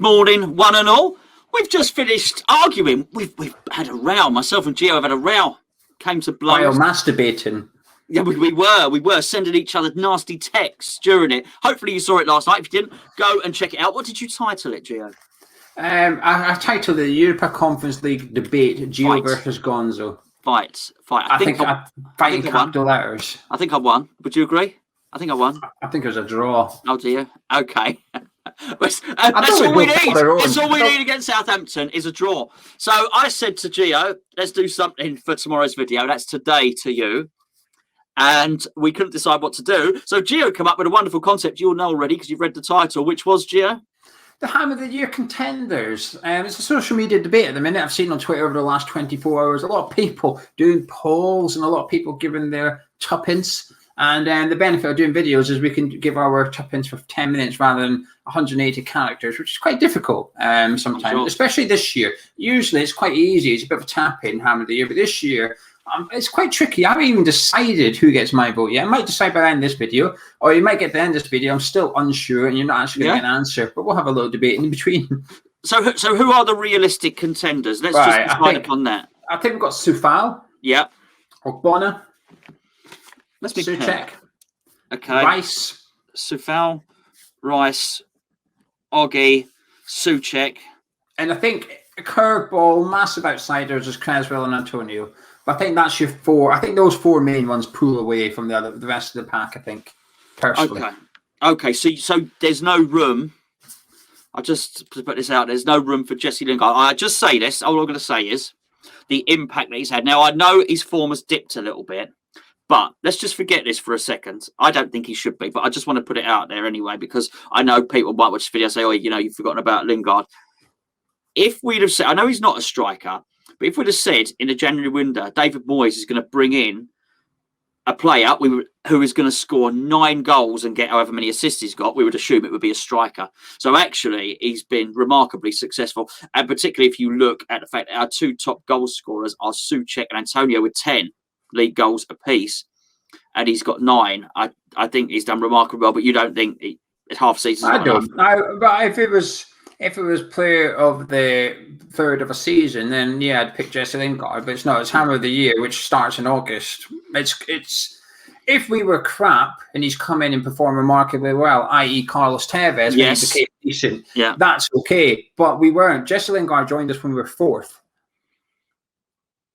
Good morning, one and all. We've just finished arguing. We've had a row. Myself and Geo have had a row. Came to blows. While masturbating. Yeah, we were sending each other nasty texts during it. Hopefully you saw it last night. If you didn't, go and check it out. What did you title it, Geo? I titled it the Europa Conference League debate: Geo versus Gonzo. Fight. I think fighting capital letters. I think I won. Would you agree? I think I won. I think it was a draw. Oh dear. Okay. That's all we need. That's all we need against Southampton is a draw. So I said to Geo, let's do something for tomorrow's video. That's today to you. And we couldn't decide what to do. So Geo came up with a wonderful concept you'll know already because you've read the title, which was, Geo? The Ham of the Year contenders. It's a social media debate at the minute. I've seen on Twitter over the last 24 hours, a lot of people doing polls and a lot of people giving their tuppence. And the benefit of doing videos is we can give our tuppence for 10 minutes rather than 180 characters, which is quite difficult sometimes, especially this year. Usually it's quite easy. It's a bit of a tap-in Ham of the Year. But this year, it's quite tricky. I haven't even decided who gets my vote yet. I might decide by the end of this video, or you might get to the end of this video. I'm still unsure, and you're not actually going to get an answer. But we'll have a little debate in between. So who are the realistic contenders? Let's just decide upon that. I think we've got Coufal. Yeah. Ogbonna. Let's be Soucek. Okay. Rice. Coufal, Rice, Oggy, Soucek. And I think a curveball, massive outsiders is Creswell and Antonio. But I think that's your four. I think those four main ones pull away from the rest of the pack, I think, personally. Okay. So there's no room. I just put this out. There's no room for Jesse Lingard. I just say this. All I'm going to say is the impact that he's had. Now, I know his form has dipped a little bit. But let's just forget this for a second. I don't think he should be, but I just want to put it out there anyway, because I know people might watch this video and say, oh, you've forgotten about Lingard. If we'd have said, I know he's not a striker, but if we'd have said in the January window, David Moyes is going to bring in a player who is going to score 9 goals and get however many assists he's got, we would assume it would be a striker. So actually, he's been remarkably successful. And particularly if you look at the fact that our 2 top goal scorers are Soucek and Antonio with 10 league goals apiece, and he's got 9. I think he's done remarkably well, but you don't think half season? I don't. But if it was player of the third of a season, then yeah, I'd pick Jesse Lingard. But it's not. It's Hammer of the Year, which starts in August. It's if we were crap and he's come in and performed remarkably well, i.e. Carlos Tevez, when he became decent, that's okay. But we weren't. Jesse Lingard joined us when we were 4th.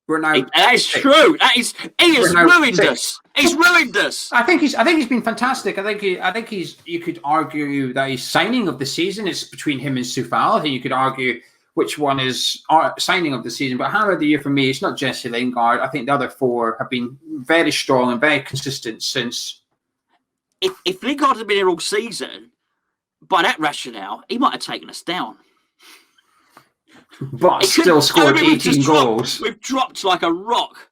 We're now. That is true. He has ruined us. He's ruined us. I think he's been fantastic. I think you could argue that he's signing of the season. It's between him and Coufal. I think you could argue which one is signing of the season. But Hammer of the Year for me, it's not Jesse Lingard. I think the other 4 have been very strong and very consistent since. If Lingard had been here all season, by that rationale, he might have taken us down. But still scored 18 goals. We've dropped like a rock.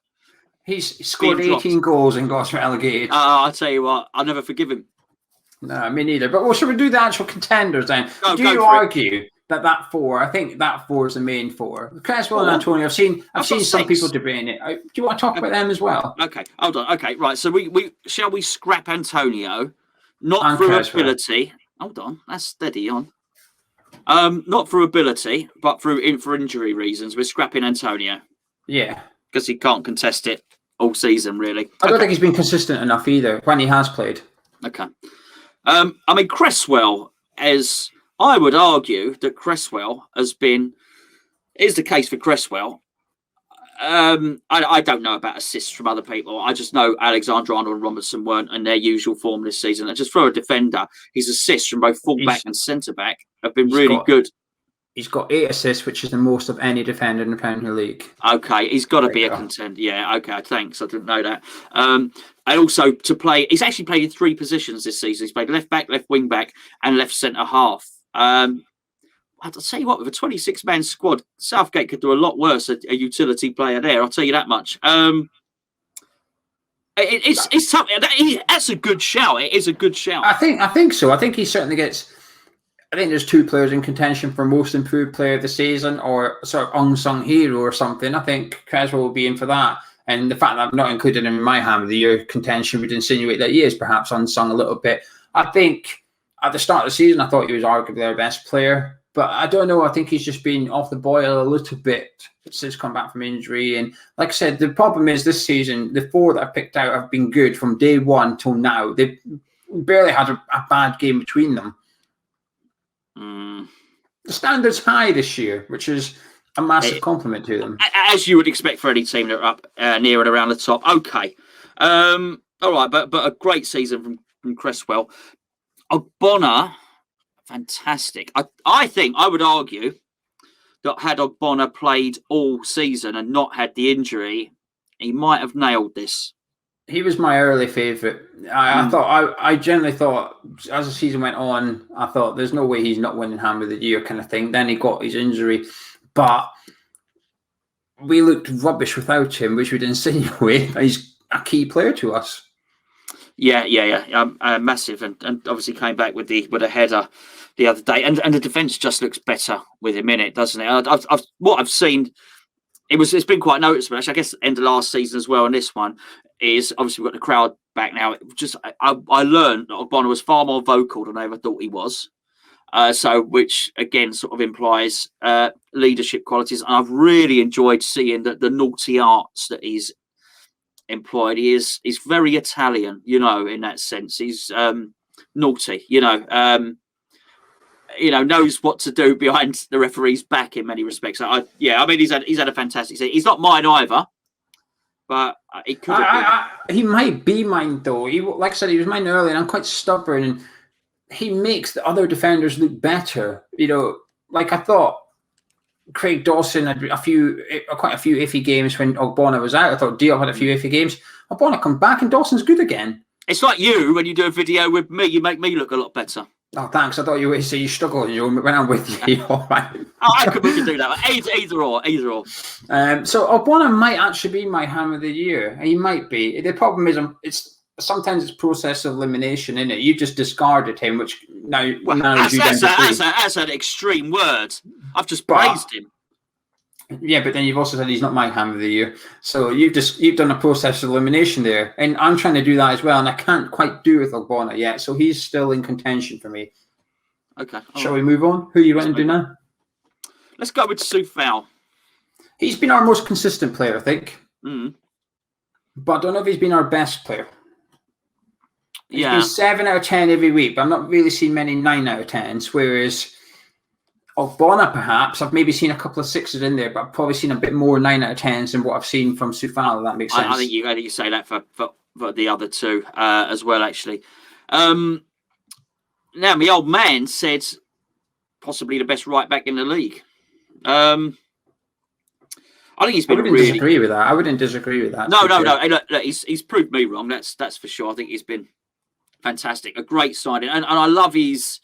He's scored 18 goals and got relegated. I'll tell you what, I'll never forgive him. No, me neither. But should we do the actual contenders then? Do you argue that 4? I think that 4 is the main 4. Creswell and Antonio. I've seen some people debating it. Do you want to talk about them as well? Okay, hold on. Okay, right. So we shall we scrap Antonio? Not through ability. Hold on, that's steady on. Not for ability, but for injury reasons. We're scrapping Antonio. Yeah. Because he can't contest it all season, really. I don't think he's been consistent enough either when he has played. Okay. I mean, Cresswell, I would argue that Cresswell is the case for Cresswell. I don't know about assists from other people. I just know Alexander-Arnold and Robertson weren't in their usual form this season. And just for a defender, his assists from both full-back and centre-back have been really good. He's got 8 assists, which is the most of any defender in the Premier League. Okay, he's got to be a contender. Yeah, okay, thanks. I didn't know that. And also he's actually played in 3 positions this season. He's played left-back, left wing-back, and left centre-half. I'll tell you what, with a 26-man squad, Southgate could do a lot worse, a utility player there. I'll tell you that much. It's tough. That's a good shout. It is a good shout. I think so. I think he certainly gets. I think there's 2 players in contention for most improved player of the season or sort of unsung hero or something. I think Creswell will be in for that. And the fact that I'm not included in my Ham of the Year contention would insinuate that he is perhaps unsung a little bit. I think at the start of the season, I thought he was arguably our best player. But I don't know. I think he's just been off the boil a little bit since come back from injury. And like I said, the problem is this season, the 4 that I picked out have been good from day one till now. They've barely had a bad game between them. The standard's high this year, which is a massive compliment to them. As you would expect for any team that are up near and around the top. Okay. All right, but a great season from Cresswell. Ogbonna, fantastic. I think I would argue that had Ogbonna played all season and not had the injury, he might have nailed this. He was my early favourite. I generally thought, as the season went on, I thought there's no way he's not winning Ham of the Year kind of thing. Then he got his injury, but we looked rubbish without him, which would insinuate that he's a key player to us. Yeah. Massive, and obviously came back with a header the other day, and the defence just looks better with him in it, doesn't it? What I've seen, it's been quite noticeable. Actually, I guess end of last season as well, and this one is obviously we've got the crowd back now. I learned that Ogbonna was far more vocal than I ever thought he was. So which again sort of implies leadership qualities, and I've really enjoyed seeing the naughty arts that he's employed. He's very Italian, in that sense. He's naughty, knows what to do behind the referee's back in many respects. He's had a fantastic season. He's not mine either, but he could have been. He might be mine though. Like I said, he was mine early, and I'm quite stubborn, and he makes the other defenders look better. Like I thought Craig Dawson had quite a few iffy games when Ogbonna was out. I thought Diop had a few iffy games. Ogbonna come back and Dawson's good again. It's like you, when you do a video with me, you make me look a lot better. Oh, thanks. I thought you were saying you struggled when I'm with you. All right. I could do that. Either or. So Ogbonna might actually be my Ham of the Year. He might be. The problem is sometimes it's process of elimination, isn't it? You just discarded him, which that's an extreme word. I've just praised him. Yeah, but then you've also said he's not my Ham of the Year. So you've done a process of elimination there, and I'm trying to do that as well, and I can't quite do it with Ogbonna yet. So he's still in contention for me. Okay. Shall we move on? Who you want to do now? Let's go with Coufal. He's been our most consistent player, I think. But I don't know if he's been our best player. He's been 7 out of 10 every week, but I've not really seen many 9 out of 10s, whereas Ogbonna, perhaps, I've maybe seen a couple of 6s in there, but I've probably seen a bit more 9 out of 10s than what I've seen from Coufal, if that makes sense. I think you say that for the other two as well, actually. Now, my old man said possibly the best right back in the league. I think he's been really... disagree with that. I wouldn't disagree with that. No. Hey, look, he's proved me wrong. That's for sure. I think he's been fantastic. A great signing. And I love his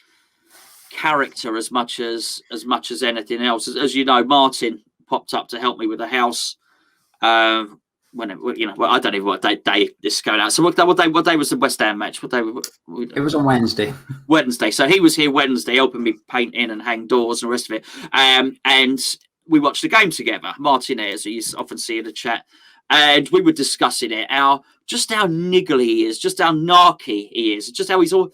character as much as anything else. As you know, Martin popped up to help me with the house. I don't even know what day this is going out. So what day was the West Ham match? What day? It was on Wednesday. Wednesday. So he was here Wednesday helping me paint in and hang doors and the rest of it. And we watched the game together. Martin as you often see in the chat. And we were discussing it, how niggly he is, just how narky he is, just how he's all...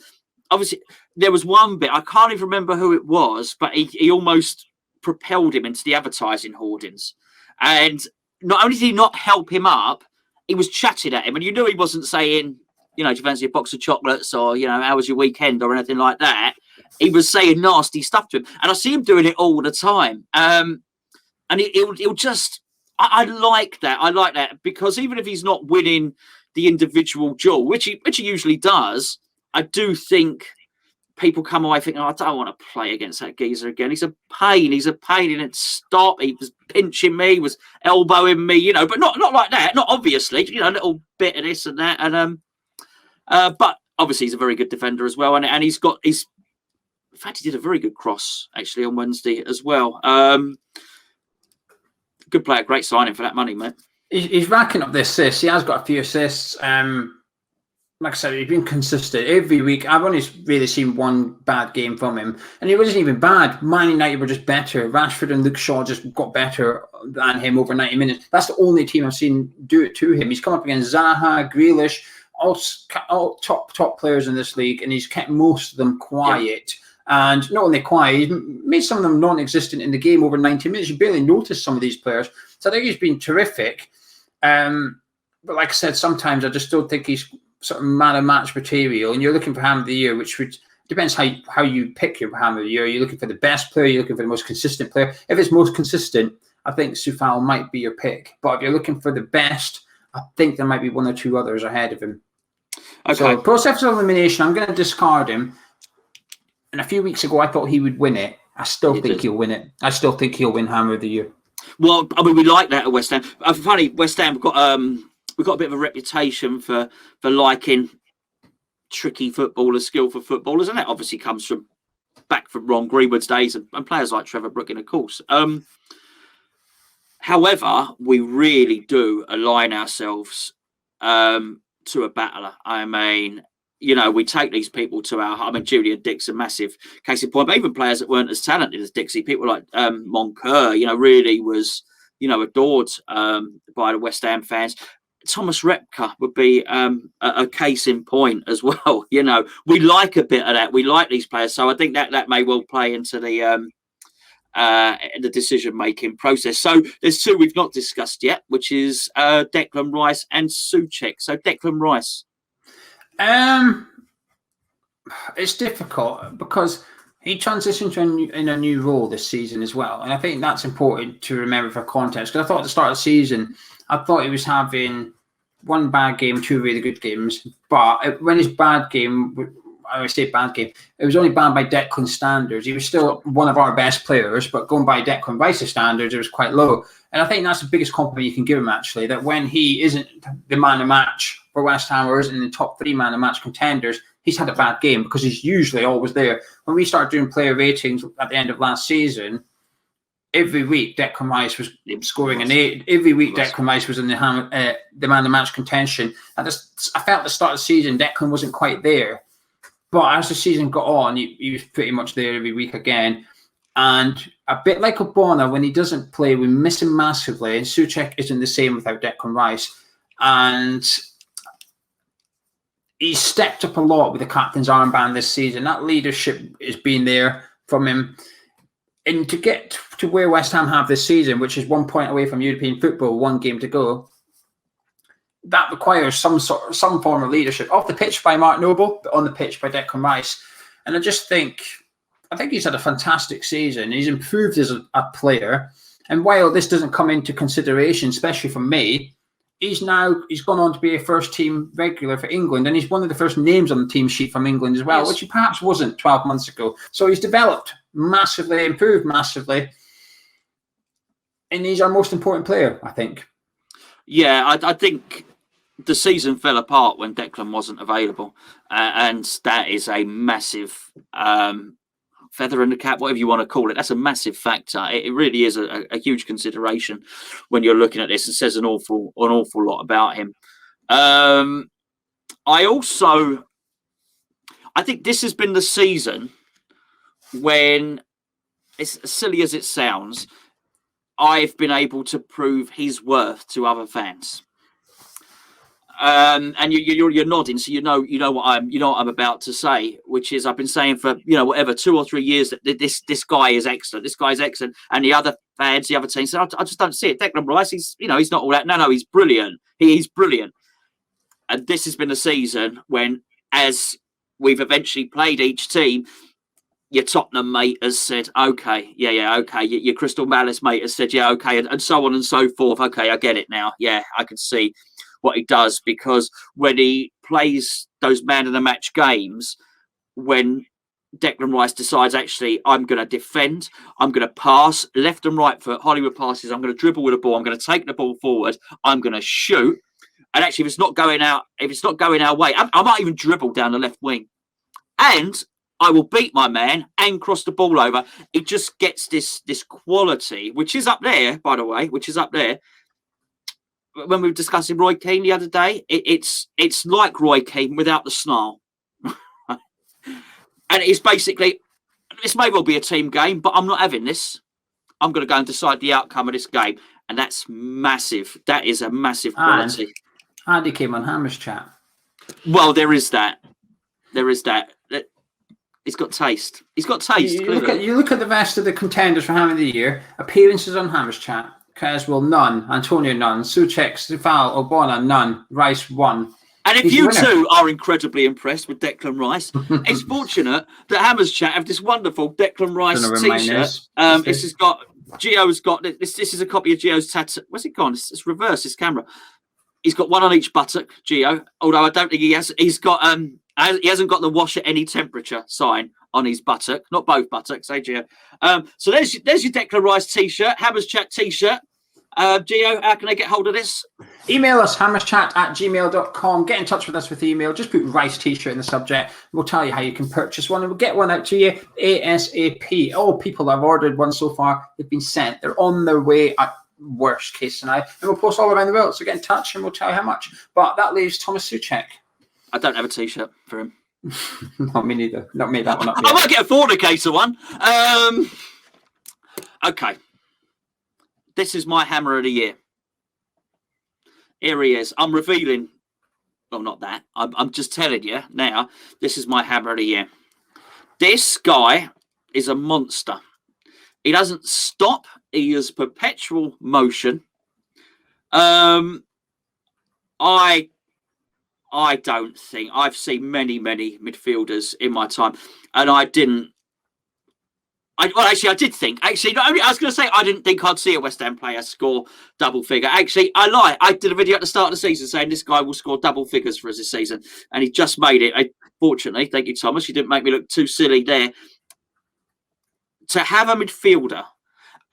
Obviously, there was one bit, I can't even remember who it was, but he almost propelled him into the advertising hoardings. And not only did he not help him up, he was chatting at him. And you knew he wasn't saying, do you fancy a box of chocolates or, how was your weekend or anything like that. He was saying nasty stuff to him. And I see him doing it all the time. And he'll just... I like that. I like that because even if he's not winning the individual duel, which he usually does, I do think people come away thinking, I don't want to play against that geezer again. He's a pain. He didn't stop. He was pinching me, he was elbowing me, but not like that. Not obviously, a little bit of this and that. And but obviously he's a very good defender as well. And in fact, he did a very good cross actually on Wednesday as well. Good player, great signing for that money, mate. He's racking up the assists. He has got a few assists. Like I said, he's been consistent every week. I've only really seen one bad game from him, and he wasn't even bad. Man United were just better. Rashford and Luke Shaw just got better than him over 90 minutes. That's the only team I've seen do it to him. He's come up against Zaha, Grealish, all top players in this league, and he's kept most of them quiet. And not only quiet, he's made some of them non-existent in the game over 90 minutes. You barely notice some of these players. So I think he's been terrific. But like I said, sometimes I just don't think he's sort of man of match material. And you're looking for Ham of the Year, which depends how you pick your Ham of the Year. You're looking for the best player. You're looking for the most consistent player. If it's most consistent, I think Coufal might be your pick. But if you're looking for the best, I think there might be one or two others ahead of him. Okay. So process of elimination, I'm going to discard him. And a few weeks ago, I thought he would win it. I still think he'll win it. I still think he'll win Hammer of the Year. Well, I mean, we like that at West Ham. Funny, West Ham, we've got a bit of a reputation for liking tricky footballers, skillful footballers, and that obviously comes back from Ron Greenwood's days and players like Trevor Brooking, of course. However, we really do align ourselves to a battler. I mean, you know, we take these people to Julian Dixon, massive case in point, but even players that weren't as talented as Dixie, people like Moncur, you know, really was, you know, adored by the West Ham fans. Thomas Repka would be a case in point as well. You know, we like a bit of that. We like these players. So I think that may well play into the decision-making process. So there's two we've not discussed yet, which is Declan Rice and Soucek. So Declan Rice. It's difficult because he transitioned in a new role this season as well. And I think that's important to remember for context. Because I thought at the start of the season, I thought he was having one bad game, two really good games. But when his bad game, I say bad game, it was only bad by Declan standards. He was still one of our best players, but going by Declan Rice's standards, it was quite low. And I think that's the biggest compliment you can give him, actually, that when he isn't the man of match for West Ham or isn't in the top three man of match contenders, he's had a bad game because he's usually always there. When we started doing player ratings at the end of last season, every week Declan Rice was scoring an 8. Every week Declan Rice was in the man of match contention. And I felt at the start of the season, Declan wasn't quite there. But as the season got on, he was pretty much there every week again. And a bit like Ogbonna, when he doesn't play, we miss him massively. And Soucek isn't the same without Declan Rice. And he's stepped up a lot with the captain's armband this season. That leadership has been there from him. And to get to where West Ham have this season, which is 1 point away from European football, 1 game to go, that requires some form of leadership. Off the pitch by Mark Noble, but on the pitch by Declan Rice. And I think he's had a fantastic season. He's improved as a player. And while this doesn't come into consideration, especially for me, he's gone on to be a first team regular for England. And he's one of the first names on the team sheet from England as well, which he perhaps wasn't 12 months ago. So he's developed massively, improved massively. And he's our most important player, I think. Yeah, I think the season fell apart when Declan wasn't available. And that is a massive feather in the cap, whatever you want to call it. That's a massive factor. It really is a huge consideration when you're looking at this and says an awful lot about him. I think this has been the season when, as silly as it sounds, I've been able to prove his worth to other fans. And you're nodding, so you know what I'm about to say, which is I've been saying for 2 or 3 years that this guy is excellent. This guy's excellent, and the other fans, the other teams, I just don't see it. Declan Rice, he's not all that. No, he's brilliant. He's brilliant. And this has been a season when, as we've eventually played each team, your Tottenham mate has said, okay, okay. Your Crystal Palace mate has said, yeah, okay, and so on and so forth. Okay, I get it now. Yeah, I can see what he does, because when he plays those man of the match games, when Declan Rice decides, actually, I'm going to defend, I'm going to pass left and right foot, Hollywood passes, I'm going to dribble with the ball, I'm going to take the ball forward, I'm going to shoot, and actually, if it's not going our way, I might even dribble down the left wing, and I will beat my man and cross the ball over. It just gets this quality, which is up there, by the way, when we were discussing Roy Keane the other day, it's like Roy Keane without the snarl. And it's basically, this may well be a team game, but I'm not having this. I'm going to go and decide the outcome of this game. And that's massive. That is a massive quality. And he came on Hammer's chat. Well, there is that. He's got taste. He's got taste. You look at the rest of the contenders for Hammer of the Year. Appearances on Hammer's Chat. Caswell, none. Antonio, none. Soucek, Coufal, Ogbonna, none. Rice, 1. And if you two are incredibly impressed with Declan Rice, it's fortunate that Hammer's Chat have this wonderful Declan Rice T-shirt. This has got Geo's got this. This is a copy of Geo's tattoo. Where's it gone? It's reversed. This camera. He's got one on each buttock, Geo. Although I don't think he has. He's got he hasn't got the wash at any temperature sign on his buttock. Not both buttocks, eh, Geo? So there's your Declan Rice T-shirt, Hammer's Chat T-shirt. Geo, how can I get hold of this? Email us, hammerschat@gmail.com. Get in touch with us with email. Just put Rice T-shirt in the subject. We'll tell you how you can purchase one, and we'll get one out to you ASAP. All people that have ordered one so far, they've been sent. They're on their way at worst case scenario. And we'll post all around the world. So get in touch and we'll tell you how much. But that leaves Tomas Soucek. I don't have a T-shirt for him. Not me neither. Not me, that one up yet. I might get a fornicator one. Okay. This is my Hammer of the Year. Here he is. I'm revealing. Well, not that. I'm just telling you now. This is my Hammer of the Year. This guy is a monster. He doesn't stop. He is perpetual motion. I don't think I've seen many midfielders in my time, and I didn't. I did think. Actually, not only I was going to say I didn't think I'd see a West Ham player score double figure. Actually, I lie. I did a video at the start of the season saying this guy will score double figures for us this season, and he just made it. Fortunately, thank you, Thomas. You didn't make me look too silly there. To have a midfielder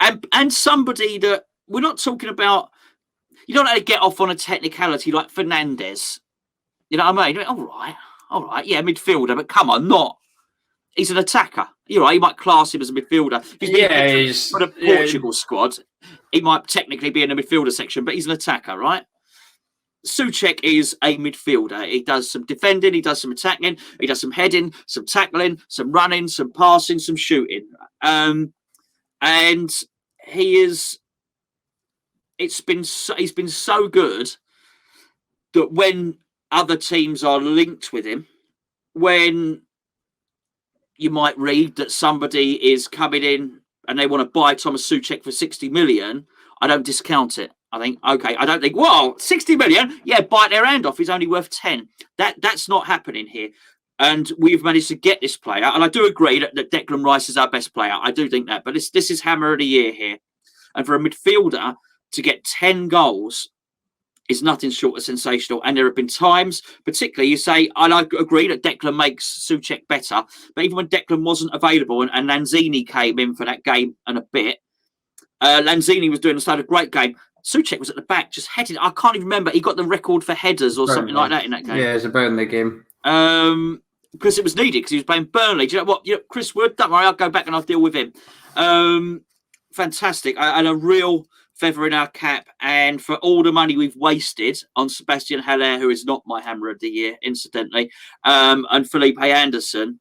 and somebody that we're not talking about. You don't have to get off on a technicality like Fernandes. You know what I mean? All right, yeah, midfielder, but come on, not. He's an attacker. You're right. He might class him as a midfielder. He's for the Portugal squad. He might technically be in the midfielder section, but he's an attacker, right? Soucek is a midfielder. He does some defending. He does some attacking. He does some heading, some tackling, some running, some passing, some shooting. And he is. He's been so good that when other teams are linked with him, when you might read that somebody is coming in and they want to buy Tomas Soucek for 60 million, I don't discount it. I think, okay, I don't think, whoa, 60 million? Yeah, bite their hand off. He's only worth 10. That's not happening here. And we've managed to get this player. And I do agree that Declan Rice is our best player. I do think that. But this is Hammer of the Year here. And for a midfielder to get 10 goals is nothing short of sensational. And there have been times, particularly, you say, and I agree that Declan makes Soucek better, but even when Declan wasn't available and Lanzini came in for that game and a bit, Lanzini was doing a great game. Soucek was at the back, just heading. I can't even remember. He got the record for headers or something like that in that game. Yeah, it was a Burnley game. Because it was needed because he was playing Burnley. Do you know what? Chris Wood, don't worry, I'll go back and I'll deal with him. Fantastic. And a real feather in our cap, and for all the money we've wasted on Sebastian Haller, who is not my Hammer of the Year, incidentally, and Felipe Anderson,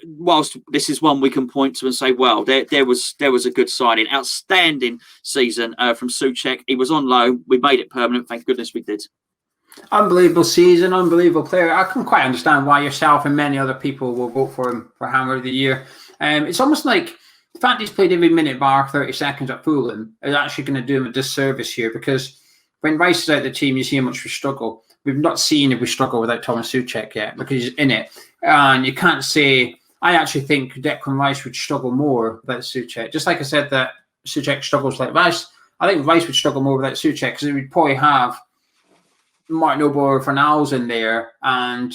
whilst this is one we can point to and say, well, there was a good signing, outstanding season from Soucek. He was on loan. We made it permanent. Thank goodness we did. Unbelievable season, unbelievable player. I can quite understand why yourself and many other people will vote for him for Hammer of the Year. It's almost like the fact he's played every minute bar 30 seconds at Fulham is actually going to do him a disservice here, because when Rice is out of the team, you see how much we struggle. We've not seen if we struggle without Tomas Soucek yet, because he's in it. And you can't say, I actually think Declan Rice would struggle more without Soucek. Just like I said that Soucek struggles like Rice, I think Rice would struggle more without Soucek, because he would probably have Martin Noble or Fernals in there, and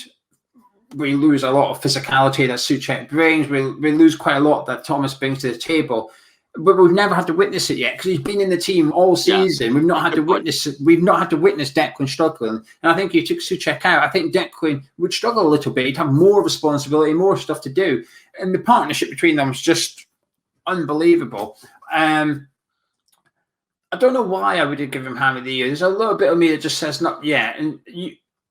we lose a lot of physicality that Soucek brings. We lose quite a lot that Thomas brings to the table, but we've never had to witness it yet because he's been in the team all season. Yeah. We've not had to witness Declan struggling, and I think you took Soucek out. I think Declan would struggle a little bit. He'd have more responsibility, more stuff to do, and the partnership between them is just unbelievable. I don't know why I would give him Hammer of the Year. There's a little bit of me that just says not yet, and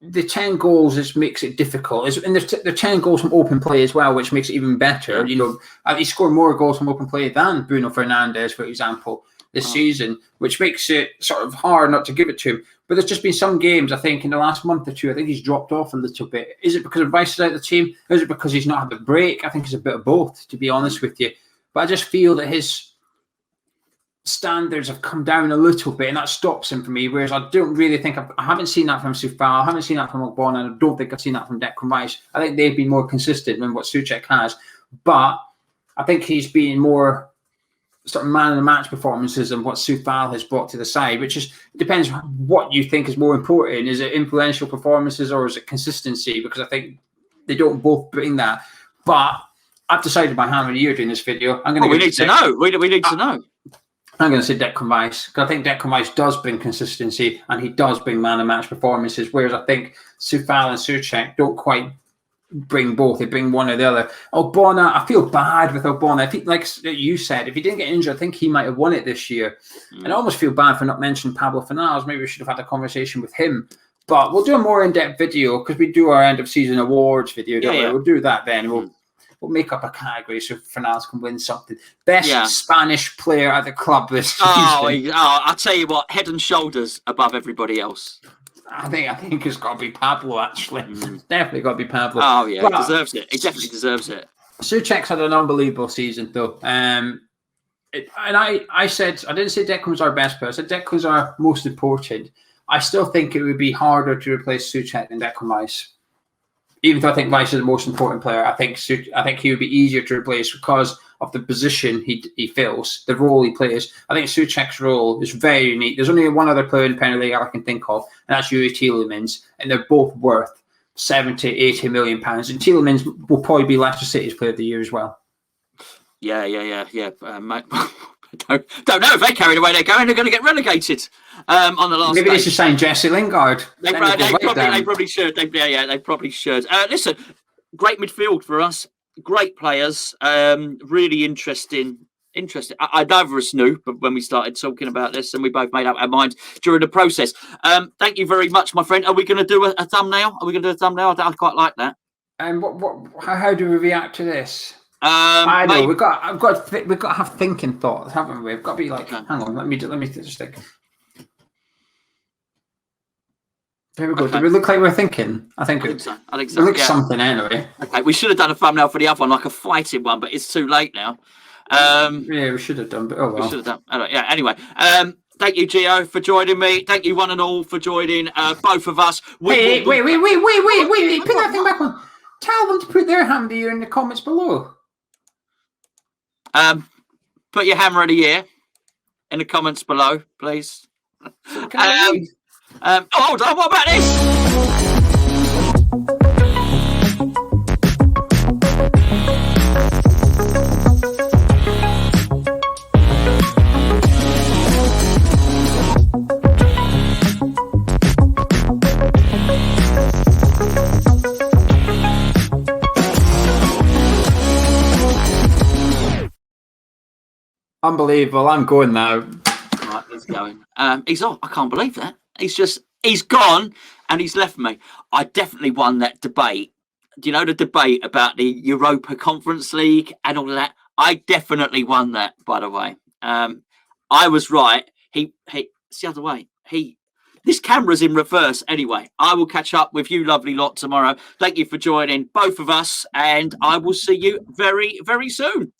the 10 goals just makes it difficult. And there's 10 goals from open play as well, which makes it even better. You know, he scored more goals from open play than Bruno Fernandes, for example, this season, which makes it sort of hard not to give it to him. But there's just been some games, I think, in the last month or two, I think he's dropped off a little bit. Is it because Rice is out of the team? Or is it because he's not had a break? I think it's a bit of both, to be honest with you. But I just feel that his standards have come down a little bit, and that stops him for me. Whereas I don't really think I haven't seen that from Coufal, I haven't seen that from Ogbonna, and I don't think I've seen that from Declan Rice. I think they've been more consistent than what Soucek has. But I think he's been more sort of man of the match performances and what Coufal has brought to the side, which is depends what you think is more important. Is it influential performances or is it consistency? Because I think they don't both bring that. But I've decided my hand of the year doing this video. I'm going to. We need to know. We need to know. I'm going to say Declan Rice, because I think Declan Rice does bring consistency and he does bring man of the match performances. Whereas I think Coufal and Soucek don't quite bring both. They bring one or the other. Ogbonna, I feel bad with Ogbonna. I think, like you said, if he didn't get injured, I think he might have won it this year. And I almost feel bad for not mentioning Pablo Fornals. Maybe we should have had a conversation with him. But we'll do a more in-depth video because we do our end of season awards video. Don't we? We'll do that then. We'll make up a category so Fornals can win something. Best Spanish player at the club this season. I'll tell you what, head and shoulders above everybody else. I think it's got to be Pablo, actually. It's definitely got to be Pablo. Oh, yeah, he deserves it. He definitely deserves it. Soucek's had an unbelievable season, though. I said, I didn't say Declan was our best player. I said Declan was our most important. I still think it would be harder to replace Soucek than Declan Rice. Even though I think Rice is the most important player, I think he would be easier to replace because of the position he fills, the role he plays. I think Soucek's role is very unique. There's only one other player in the Premier League I can think of, and that's Yuri Tielemans, and they're both worth 70, 80 million pounds. And Tielemans will probably be Leicester City's player of the year as well. Yeah. Don't know if they carried away. They're going to get relegated on the last. Maybe they should sign Jesse Lingard. They probably should. They probably should. Listen, great midfield for us. Great players. Really interesting. Neither of us knew, but when we started talking about this, and we both made up our minds during the process. Thank you very much, my friend. Are we going to do a thumbnail? Are we going to do a thumbnail? I quite like that. And how do we react to this? I know we've got to have thinking thoughts, haven't we? We've got to be like, hang on, let me just think. There we go. Do we look like we're thinking? I think so. It looks something anyway. Okay, we should have done a thumbnail for the other one, like a fighting one, but it's too late now. Yeah, we should have done, but oh well. We should have done. Yeah. Anyway, thank you, Geo, for joining me. Thank you, one and all, for joining both of us. Wait! Put that thing back on. Tell them to put their hand of the year in the comments below. Put your hammer of the year in the comments below, please. Hold on, what about this? Unbelievable. I'm going now. Right, he's going. He's off. I can't believe that. He's gone and he's left me. I definitely won that debate. Do you know the debate about the Europa Conference League and all of that? I definitely won that, by the way. I was right. It's the other way. This camera's in reverse anyway. I will catch up with you lovely lot tomorrow. Thank you for joining both of us, and I will see you very, very soon.